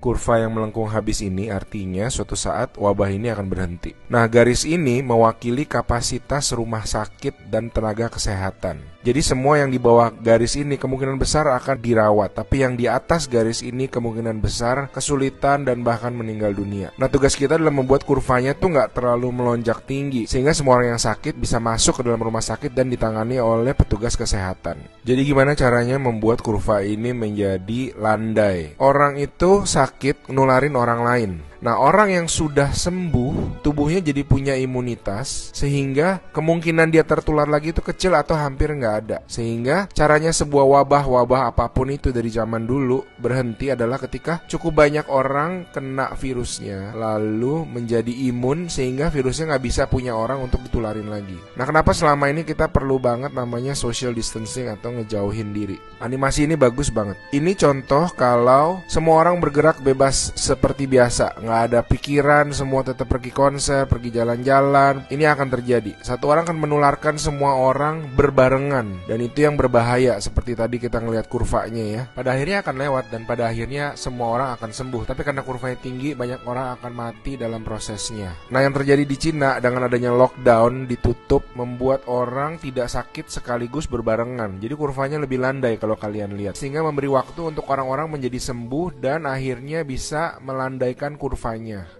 Kurva yang melengkung habis ini artinya suatu saat wabah ini akan berhenti. Nah, garis ini mewakili kapasitas rumah sakit dan tenaga kesehatan. Jadi semua yang di bawah garis ini kemungkinan besar akan dirawat, tapi yang di atas garis ini kemungkinan besar kesulitan dan bahkan meninggal dunia. Nah, tugas kita adalah membuat kurvanya tuh nggak terlalu melonjak tinggi, sehingga semua orang yang sakit bisa masuk ke dalam rumah sakit dan ditangani oleh petugas kesehatan. Jadi gimana caranya membuat kurva ini menjadi landai? Orang itu sakit nularin orang lain. Nah, orang yang sudah sembuh, tubuhnya jadi punya imunitas, sehingga kemungkinan dia tertular lagi itu kecil atau hampir nggak ada. Sehingga caranya sebuah wabah apapun itu dari zaman dulu berhenti adalah ketika cukup banyak orang kena virusnya, lalu menjadi imun sehingga virusnya nggak bisa punya orang untuk ditularin lagi. Nah, kenapa selama ini kita perlu banget namanya social distancing atau ngejauhin diri? Animasi ini bagus banget. Ini contoh kalau semua orang bergerak bebas seperti biasa, nggak ada pikiran, semua tetap pergi konser, pergi jalan-jalan. Ini akan terjadi. Satu orang akan menularkan semua orang berbarengan, dan itu yang berbahaya. Seperti tadi kita ngelihat kurvanya ya. Pada akhirnya akan lewat dan pada akhirnya semua orang akan sembuh. Tapi karena kurvanya tinggi, banyak orang akan mati dalam prosesnya. Nah, yang terjadi di Cina dengan adanya lockdown, ditutup, membuat orang tidak sakit sekaligus berbarengan. Jadi kurvanya lebih landai kalau kalian lihat, sehingga memberi waktu untuk orang-orang menjadi sembuh dan akhirnya bisa melandaikan kurvanya.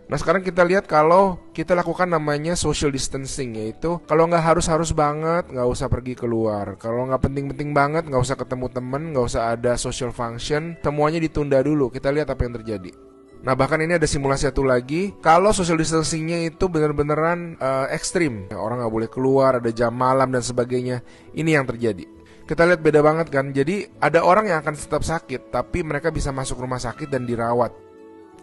Nah, sekarang kita lihat kalau kita lakukan namanya social distancing, yaitu kalau nggak harus banget nggak usah pergi keluar, kalau nggak penting-penting banget nggak usah ketemu temen, nggak usah ada social function, semuanya ditunda dulu. Kita lihat apa yang terjadi. Nah, bahkan ini ada simulasi satu lagi. Kalau social distancingnya itu benar-beneran ekstrim, orang nggak boleh keluar, ada jam malam dan sebagainya. Ini yang terjadi. Kita lihat beda banget kan. Jadi ada orang yang akan tetap sakit, tapi mereka bisa masuk rumah sakit dan dirawat.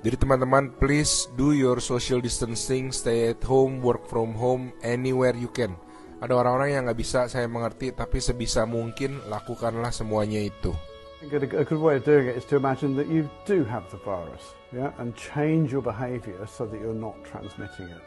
Jadi teman-teman, please do your social distancing, stay at home, work from home, anywhere you can. Ada orang-orang yang nggak bisa, saya mengerti, tapi sebisa mungkin lakukanlah semuanya itu. A good way of doing it is to imagine that you do have the virus, yeah, and change your behavior so that you're not transmitting it.